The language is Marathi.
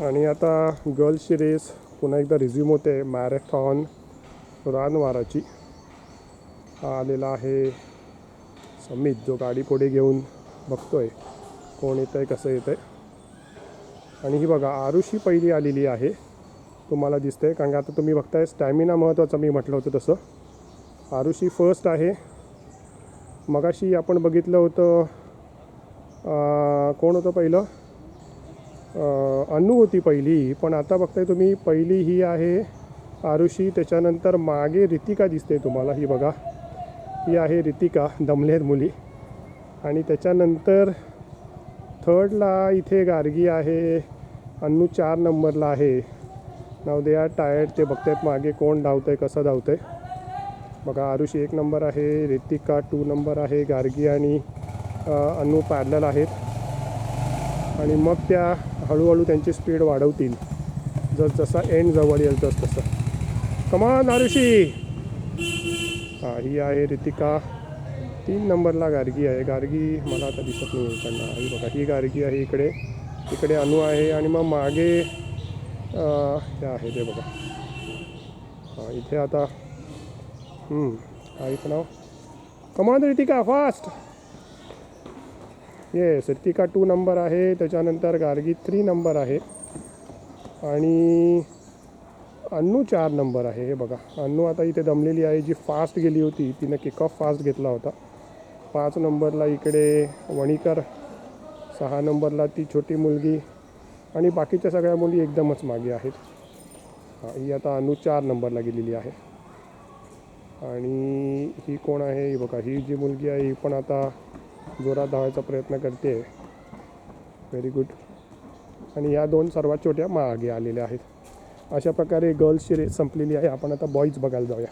आणि आता गर्ल्सची रेस पुन्हा एकदा रिझ्यूम होते मॅरेथॉन रानवाराची. हा आलेला आहे समित, जो गाडी पुढे घेऊन बघतोय कोण येतं आहे कसं येतं आहे. आणि ही बघा आरुषी पहिली आलेली आहे, तुम्हाला दिसतंय, कारण की आता तुम्ही बघताय स्टॅमिना महत्त्वाचं मी म्हटलं होतं तसं. आरुषी फर्स्ट आहे. मगाशी आपण बघितलं होतं कोण होतं पहिलं, अनु होती पहिली, पण आता बघताय तुम्ही पहिली ही आहे आरुषी. त्याच्यानंतर मागे रितिका दिसते तुम्हाला, ही बघा ही आहे रितिका, दमलेत मुली. आणि त्याच्यानंतर थर्डला इथे गार्गी आहे, अनु 4 नंबरला आहे. नाव दे आर टायर्ड, ते बघतायत मागे कोण धावतंय कसं धावतंय. बघा आरुषी 1 नंबर आहे, रितिका 2 नंबर आहे, गार्गी आणि अनु पॅरलल आहेत. आणि मग त्या हळूहळू त्यांची स्पीड वाढवतील जसा एंड जवळ येईल तसं. कमान आरुषी. हां ही आहे रितिका, 3 नंबरला गार्गी आहे. गार्गी मला आता दिसत नाही इकडनं, ही बघा ही गार्गी आहे, इकडे अनु आहे. आणि मग मागे हे आहे ते बघा, हां इथे आता आहे नाव. कमान Ritika fast. Yes Ritika 2 number आहे, त्याच्यानंतर गार्गी 3 नंबर आहे आणि अनु 4 नंबर आहे. हे बघा अनु आता इथे दमलेली आहे, जी फास्ट गेली होती तिनं किक ऑफ फास्ट घेतला होता. 5 नंबरला इकडे वणीकर, 6 नंबरला ती छोटी मुलगी आणि बाकीच्या सगळ्या मुली एकदमच मागे आहेत. हां ही आता अनु 4 नंबरला गेलेली आहे. आणि ही कोण आहे, ही बघा ही जी मुलगी आहे ही पण आता जोरात धावायचा प्रयत्न करते. Very good. आणि या 2 सर्वात छोट्या मागे आलेल्या आहेत. अशा प्रकारे गर्ल्सची रेस संपलेली आहे. आपण आता बॉईज बघायला जाऊया.